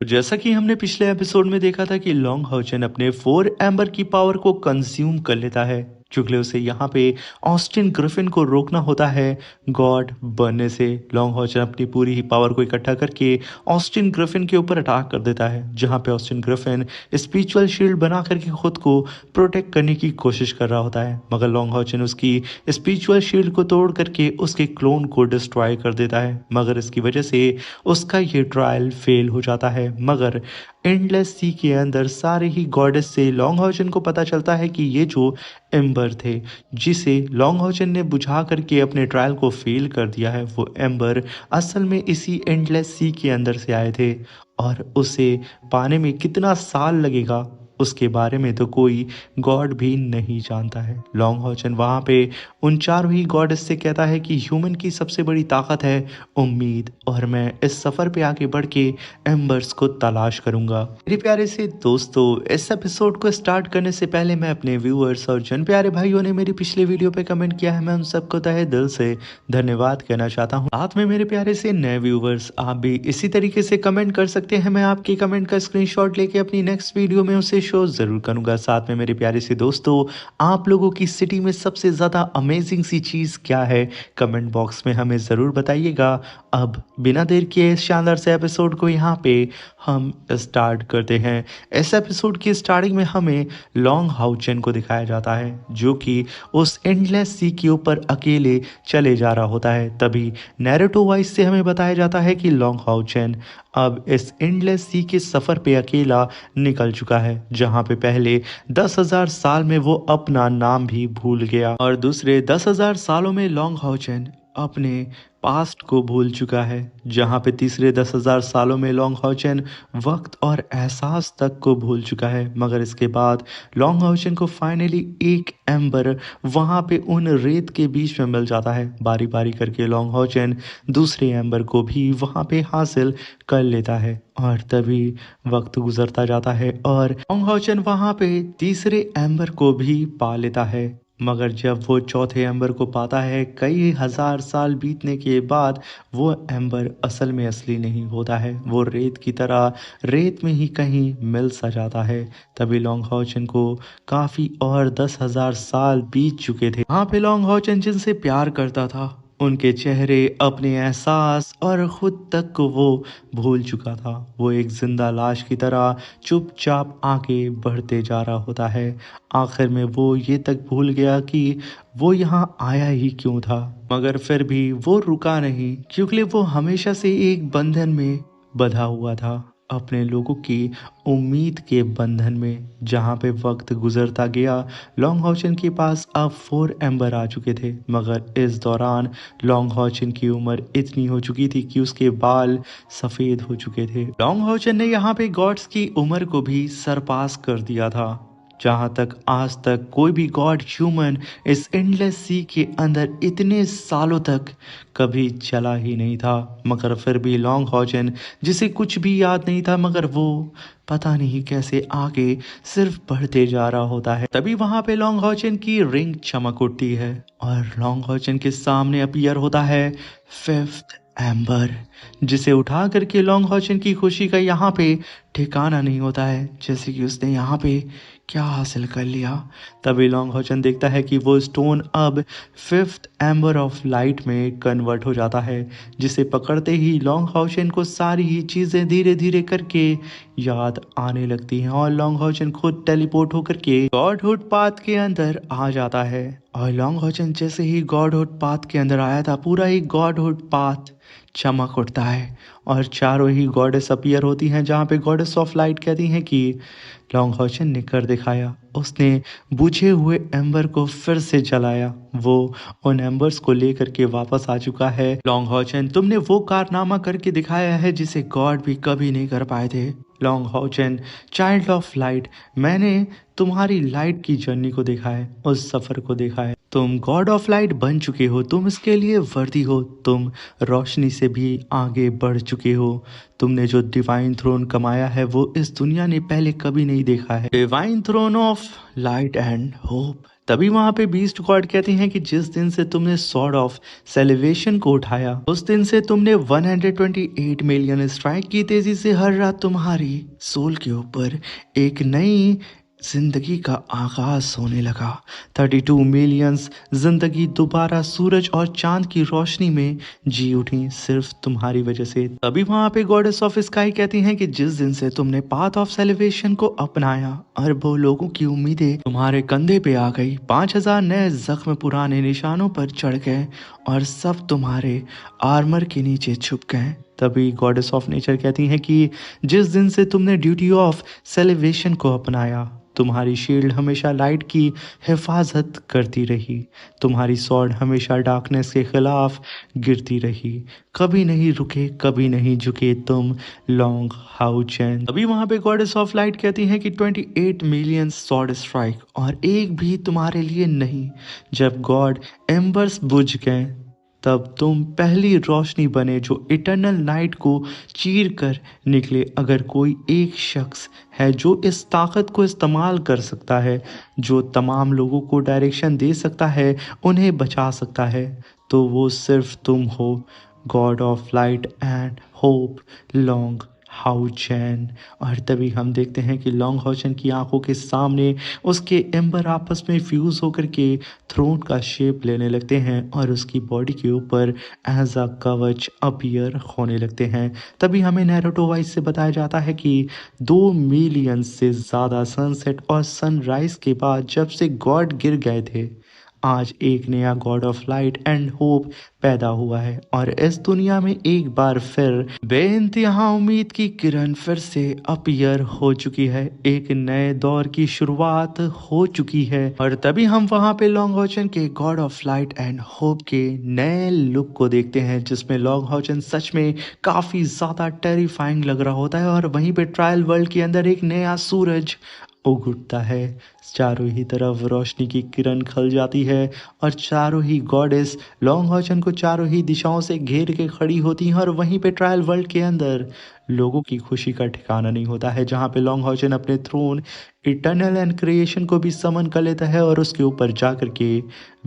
तो जैसा कि हमने पिछले एपिसोड में देखा था कि लॉन्ग हाउचन अपने 4 एम्बर की पावर को कंज्यूम कर लेता है, चूंकि उसे यहाँ पे ऑस्टिन ग्रिफिन को रोकना होता है गॉड बनने से। लॉन्ग हाउचन अपनी पूरी ही पावर को इकट्ठा करके ऑस्टिन ग्रिफिन के ऊपर अटैक कर देता है, जहाँ पे ऑस्टिन ग्रिफिन स्पिरिचुअल शील्ड बना करके खुद को प्रोटेक्ट करने की कोशिश कर रहा होता है, मगर लॉन्ग हाउचन उसकी स्पिरिचुअल शील्ड को तोड़ करके उसके क्लोन को डिस्ट्रॉय कर देता है। मगर इसकी वजह से उसका ये ट्रायल फेल हो जाता है। मगर एंडलेस सी के अंदर सारे ही गॉडेस से लॉन्ग हाउचन को पता चलता है कि ये जो एम्बर थे जिसे लॉन्ग हाउचन ने बुझा करके अपने ट्रायल को फेल कर दिया है, वो एम्बर असल में इसी एंडलेस सी के अंदर से आए थे, और उसे पाने में कितना साल लगेगा उसके बारे में तो कोई गॉड भी नहीं जानता है। लॉन्ग हाउचन वहाँ पे उन चारों ही गॉडेस से कहता है कि ह्यूमन की सबसे बड़ी ताकत है उम्मीद, और मैं इस सफ़र पे आगे बढ़ के एम्बर्स को तलाश करूंगा। मेरे प्यारे से दोस्तों, इस एपिसोड को स्टार्ट करने से पहले मैं अपने व्यूअर्स और जिन प्यारे भाइयों ने मेरी पिछले वीडियो पे कमेंट किया है, मैं उन सबको तहे दिल से धन्यवाद कहना चाहता हूँ। साथ में मेरे प्यारे से नए व्यूअर्स, आप भी इसी तरीके से कमेंट कर सकते हैं। मैं आपके कमेंट का स्क्रीनशॉट लेके अपनी नेक्स्ट वीडियो में उसे शो जरूर करूंगा। साथ में मेरे प्यारे से दोस्तों, आप लोगों की सिटी में सबसे ज्यादा अमेजिंग सी चीज क्या है, कमेंट बॉक्स में हमें जरूर बताइएगा। अब बिना देर किए इस शानदार से एपिसोड को यहाँ पे हम स्टार्ट करते हैं। इस एपिसोड की स्टार्टिंग में हमें लॉन्ग हाउचन को दिखाया जाता है, जो कि उस एंडलेस सी के ऊपर अकेले चले जा रहा होता है। तभी नैरेटिव वाइज से हमें बताया जाता है कि लॉन्ग हाउचन अब इस एंडलेस सी के सफ़र पे अकेला निकल चुका है, जहाँ पे पहले 10,000 साल में वो अपना नाम भी भूल गया, और दूसरे 10,000 सालों में लॉन्ग हाउचन अपने पास्ट को भूल चुका है, जहाँ पे तीसरे 10,000 सालों में लॉन्ग हाउचन वक्त और एहसास तक को भूल चुका है। मगर इसके बाद लॉन्ग हाउचन को फाइनली एक एम्बर वहाँ पे उन रेत के बीच में मिल जाता है। बारी बारी करके लॉन्ग हाउचन दूसरे एम्बर को भी वहाँ पे हासिल कर लेता है, और तभी वक्त गुजरता जाता है और लॉन्ग हाउचन वहाँ पे तीसरे एम्बर को भी पा लेता है। मगर जब वो चौथे एम्बर को पाता है, कई हजार साल बीतने के बाद, वो एम्बर असल में असली नहीं होता है। वो रेत की तरह रेत में ही कहीं मिल सा जाता है। तभी लॉन्ग हाउचन को काफ़ी और 10,000 साल बीत चुके थे। वहाँ पे लॉन्ग हाउचन जिनसे प्यार करता था, उनके चेहरे, अपने एहसास और खुद तक को वो भूल चुका था। वो एक जिंदा लाश की तरह चुपचाप आगे बढ़ते जा रहा होता है। आखिर में वो ये तक भूल गया कि वो यहाँ आया ही क्यों था। मगर फिर भी वो रुका नहीं, क्योंकि वो हमेशा से एक बंधन में बंधा हुआ था, अपने लोगों की उम्मीद के बंधन में। जहाँ पे वक्त गुजरता गया, लॉन्ग हाउचन के पास अब 4 एम्बर आ चुके थे, मगर इस दौरान लॉन्ग हाउचन की उम्र इतनी हो चुकी थी कि उसके बाल सफ़ेद हो चुके थे। लॉन्ग हाउचन ने यहाँ पे गॉड्स की उम्र को भी सरपास कर दिया था, जहाँ तक आज तक कोई भी गॉड ह्यूमन इस एंडलेस सी के अंदर इतने सालों तक कभी चला ही नहीं था। मगर फिर भी लॉन्ग हाउचन, जिसे कुछ भी याद नहीं था, मगर वो पता नहीं कैसे आगे सिर्फ बढ़ते जा रहा होता है। तभी वहां पे लॉन्ग हाउचन की रिंग चमक उठती है, और लॉन्ग हाउचन के सामने अपीयर होता है 5th एम्बर, जिसे उठा करके लॉन्ग हाउचन की खुशी का यहाँ पे ठिकाना नहीं होता है, जैसे कि उसने यहाँ पे क्या हासिल कर लिया। तभी लॉन्ग हाउचन देखता है कि वो स्टोन अब 5th एम्बर ऑफ लाइट में कन्वर्ट हो जाता है, जिसे पकड़ते ही लॉन्ग हाउचन को सारी ही चीज़ें धीरे धीरे करके याद आने लगती हैं, और लॉन्ग हाउचन खुद टेलीपोर्ट होकर के गॉडहुड पाथ के अंदर आ जाता है। और लॉन्ग हाउचन जैसे ही गॉडहुड पाथ के अंदर आया था, पूरा ही गॉडहुड पाथ चमक उठता है, और चारों ही गॉडेस अपीयर होती हैं, जहाँ पे गॉडेस ऑफ लाइट कहती हैं कि लॉन्ग हाउचन ने कर दिखाया, उसने बुझे हुए एम्बर को फिर से जलाया। वो उन एम्बर्स को लेकर के वापस आ चुका है। लॉन्ग हाउचन, तुमने वो कारनामा करके दिखाया है जिसे गॉड भी कभी नहीं कर पाए थे। लॉन्ग हाउचन, चाइल्ड ऑफ लाइट, मैंने तुम्हारी लाइट की जर्नी को देखा है, उस सफ़र को देखा है। तुम गॉड ऑफ लाइट बन चुके हो, तुम इसके लिए वर्दी हो, तुम रोशनी से भी आगे बढ़ चुके हो। तुमने जो डिवाइन थ्रोन कमाया है, वो इस दुनिया ने पहले कभी नहीं देखा है। Divine throne of light and hope, तभी वहां पे बीस्ट गॉड कहते हैं कि जिस दिन से तुमने सॉर्ड ऑफ सेलिवेशन को उठाया उस दिन से तुमने 128 मिलियन स्ट्राइक की तेजी से हर रात तुम्हारी सोल के ऊपर एक नई जिंदगी का आगाज होने लगा। 32 मिलियंस जिंदगी दोबारा सूरज और चांद की रोशनी में जी उठी सिर्फ तुम्हारी वजह से। तभी वहां पे गॉडेस ऑफ स्काई कहती हैं कि जिस दिन से तुमने पाथ ऑफ सेलिब्रेशन को अपनाया अरबों लोगों की उम्मीदें तुम्हारे कंधे पे आ गई। 5000 नए जख्म पुराने निशानों पर चढ़ गए और सब तुम्हारे आर्मर के नीचे छुप गए। तभी गॉडेस ऑफ नेचर कहती हैं कि जिस दिन से तुमने ड्यूटी ऑफ सेलिब्रेशन को अपनाया तुम्हारी शील्ड हमेशा लाइट की हिफाजत करती रही। तुम्हारी स्वॉर्ड हमेशा डार्कनेस के खिलाफ गिरती रही। कभी नहीं रुके कभी नहीं झुके तुम लॉन्ग हाउ चैन। अभी वहां पे गॉडेस ऑफ लाइट कहती हैं कि 28 मिलियन स्वॉर्ड स्ट्राइक और एक भी तुम्हारे लिए नहीं। जब गॉड एम्बर्स बुझ गए तब तुम पहली रोशनी बने जो इटर्नल नाइट को चीर कर निकले। अगर कोई एक शख्स है जो इस ताकत को इस्तेमाल कर सकता है, जो तमाम लोगों को डायरेक्शन दे सकता है, उन्हें बचा सकता है, तो वो सिर्फ तुम हो। God of light and hope long how chain. और तभी हम देखते हैं कि लॉन्ग हाउचैन की आंखों के सामने उसके एम्बर आपस में फ्यूज होकर के थ्रोन का शेप लेने लगते हैं और उसकी बॉडी के ऊपर एज अ कवच अपीयर होने लगते हैं। तभी हमें नैरुतो वाइज से बताया जाता है कि 2 मिलियन से ज़्यादा सनसेट और सनराइज के बाद जब से गॉड गिर गए थे आज एक नया God of light and hope पैदा हुआ है और इस दुनिया में एक बार फिर बेइंतहा उम्मीद की किरण फिर से अपीयर हो चुकी है। एक नए दौर की शुरुआत हो चुकी है और तभी हम वहां पे लॉन्ग हाउचन के God of light and hope के नए लुक को देखते हैं जिसमें लॉन्ग हाउचन सच में काफी ज्यादा टेरिफाइंग लग रहा होता है और वहीं पे ट्रायल वर्ल्ड के अंदर एक नया सूरज उग उठता है। चारों ही तरफ रोशनी की किरण खल जाती है और चारों ही गॉडेस लॉन्ग हॉचन को चारों ही दिशाओं से घेर के खड़ी होती हैं और वहीं पे ट्रायल वर्ल्ड के अंदर लोगों की खुशी का ठिकाना नहीं होता है जहां पे लॉन्ग हॉचन अपने थ्रोन इटर्नल एंड क्रिएशन को भी समन कर लेता है और उसके ऊपर जा कर के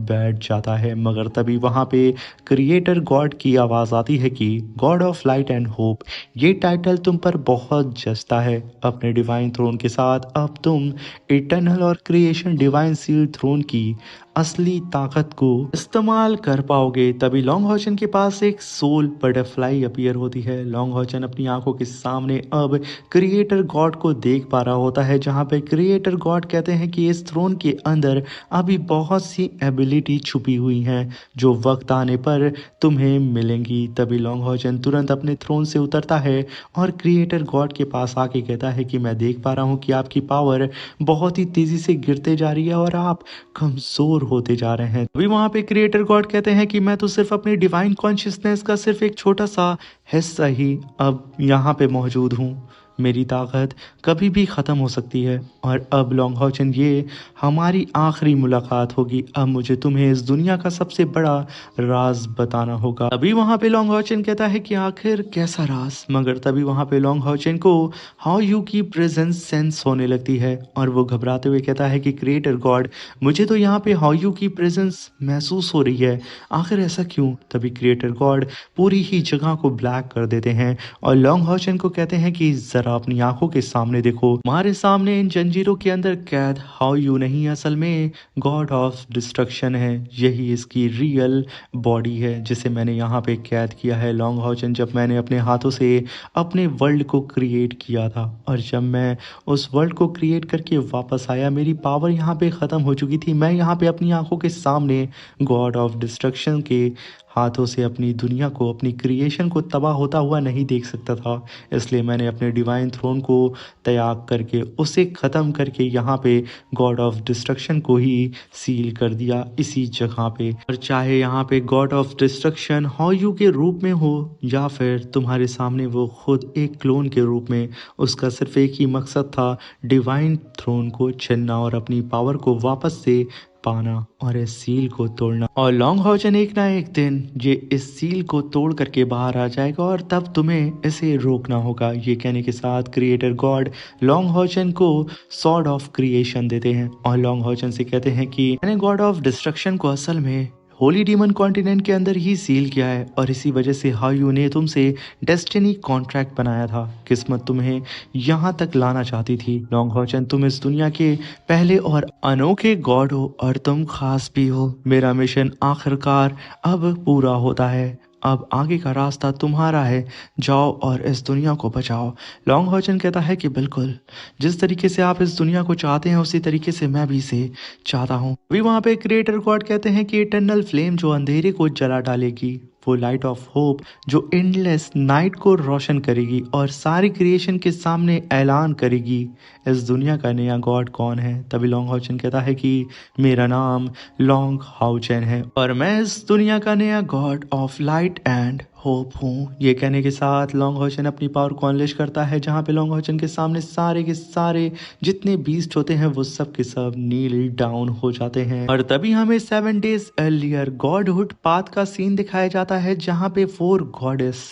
बैठ जाता है। मगर तभी वहां पे क्रिएटर गॉड की आवाज़ आती है कि God of light and hope ये टाइटल तुम पर बहुत जचता है। अपने डिवाइन थ्रोन के साथ अब तुम इटर्नल और क्रिएशन डिवाइन सील थ्रोन की असली ताकत को इस्तेमाल कर पाओगे। तभी लॉन्ग हॉचन के पास एक सोल बटरफ्लाई अपीयर होती है। लॉन्ग हॉचन अपनी आंखों के सामने अब क्रिएटर गॉड को देख पा रहा होता है जहां पे क्रिएटर गॉड कहते हैं कि इस थ्रोन के अंदर अभी बहुत सी एबिलिटी छुपी हुई हैं जो वक्त आने पर तुम्हें मिलेंगी। तभी लॉन्ग हॉचन तुरंत अपने थ्रोन से उतरता है और क्रिएटर गॉड के पास आके कहता है कि मैं देख पा रहा हूँ कि आपकी पावर बहुत ही तेजी से गिरते जा रही है और आप कमजोर होते जा रहे हैं। अभी वहां पे क्रिएटर गॉड कहते हैं कि मैं तो सिर्फ अपनी डिवाइन कॉन्शियसनेस का सिर्फ एक छोटा सा हिस्सा ही अब यहाँ पे मौजूद हूँ। मेरी ताकत कभी भी ख़त्म हो सकती है और अब लॉन्ग हॉचन ये हमारी आखिरी मुलाकात होगी। अब मुझे तुम्हें इस दुनिया का सबसे बड़ा राज बताना होगा। अभी वहाँ पे लॉन्ग हॉचन कहता है कि आखिर कैसा राज। मगर तभी वहाँ पे लॉन्ग हॉचन को हाउ यू की प्रेजेंस सेंस होने लगती है और वो घबराते हुए कहता है कि क्रिएटर गॉड मुझे तो यहाँ पे हाउ यू की प्रेजेंस महसूस हो रही है, आखिर ऐसा क्यों। तभी क्रिएटर गॉड पूरी ही जगह को ब्लैक कर देते हैं और लॉन्ग हॉचन को कहते हैं कि जरा अपनी आंखों के सामने देखो, हमारे सामने इन जंजीरों के अंदर कैद हाउ यू नहीं असल में गॉड ऑफ डिस्ट्रक्शन है। यही इसकी रियल बॉडी है जिसे मैंने यहाँ पे कैद किया है। लॉन्ग हॉचन जब मैंने अपने हाथों से अपने वर्ल्ड को क्रिएट किया था और जब मैं उस वर्ल्ड को क्रिएट करके वापस आया मेरी पावर यहाँ पे ख़त्म हो चुकी थी। मैं यहाँ पे अपनी आंखों के सामने गॉड ऑफ डिस्ट्रक्शन के हाथों से अपनी दुनिया को अपनी क्रिएशन को तबाह होता हुआ नहीं देख सकता था। इसलिए मैंने अपने डिवाइन थ्रोन को त्याग करके उसे ख़त्म करके यहाँ पे गॉड ऑफ डिस्ट्रक्शन को ही सील कर दिया इसी जगह पे। और चाहे यहाँ पे God of destruction how you के रूप में हो या फिर तुम्हारे सामने वो खुद एक क्लोन के रूप में, उसका सिर्फ एक ही मकसद था डिवाइन थ्रोन को छीनना और अपनी पावर को वापस से पाना और इस सील को तोड़ना। और लॉन्ग हॉजन एक ना एक दिन ये इस सील को तोड़ करके बाहर आ जाएगा और तब तुम्हें इसे रोकना होगा। ये कहने के साथ क्रिएटर गॉड लॉन्ग हॉजन को सॉर्ड ऑफ क्रिएशन देते हैं और लॉन्ग हॉजन से कहते हैं कि मैंने गॉड ऑफ डिस्ट्रक्शन को असल में होली डीमन कॉन्टिनेंट के अंदर ही सील किया है और इसी वजह से हायू ने तुमसे डेस्टिनी कॉन्ट्रैक्ट बनाया था। किस्मत तुम्हें यहाँ तक लाना चाहती थी। लॉन्ग हॉजन, तुम इस दुनिया के पहले और अनोखे गॉड हो और तुम खास भी हो। मेरा मिशन आखिरकार अब पूरा होता है। अब आगे का रास्ता तुम्हारा है। जाओ और इस दुनिया को बचाओ। लॉन्ग हॉजन कहता है कि बिल्कुल, जिस तरीके से आप इस दुनिया को चाहते हैं उसी तरीके से मैं भी इसे चाहता हूँ। अभी वहाँ पे क्रिएटर गॉड कहते हैं कि इटर्नल फ्लेम जो अंधेरे को जला डालेगी, वो लाइट ऑफ होप जो एंडलेस नाइट को रोशन करेगी और सारी क्रिएशन के सामने ऐलान करेगी इस दुनिया का नया गॉड कौन है। तभी लॉन्ग हाउचन कहता है कि मेरा नाम लॉन्ग हाउचन है और मैं इस दुनिया का नया God of light and hope हूँ। ये कहने के साथ लॉन्ग हाउचन अपनी पावर को अनलेश करता है, जहाँ पे लॉन्ग हाउचन के सामने सारे के सारे जितने बीस्ट होते हैं वो सब के सब नील डाउन हो जाते हैं। और तभी हमें 7 डेज अर्लियर गॉडहुड पाथ का सीन दिखाया जाता है, जहाँ पे 4 गॉडेस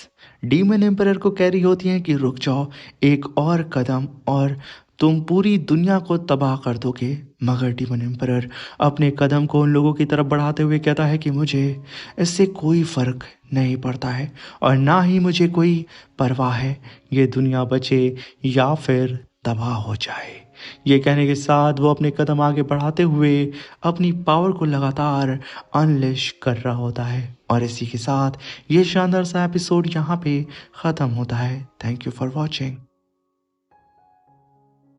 डीमन एम्परर को कह रही होती हैं कि रुक जाओ एक और कदम और तुम पूरी दुनिया को तबाह कर दोगे। मगर डीमन एम्परर अपने कदम को उन लोगों की तरफ बढ़ाते हुए कहता है कि मुझे इससे कोई फर्क नहीं पड़ता है और ना ही मुझे कोई परवाह है, ये दुनिया बचे या फिर तबाह हो जाए। ये कहने के साथ वो अपने कदम आगे बढ़ाते हुए अपनी पावर को लगातार अनलेश कर रहा होता है। और इसी के साथ ये शानदार सा एपिसोड यहाँ पे ख़त्म होता है। Thank you for watching.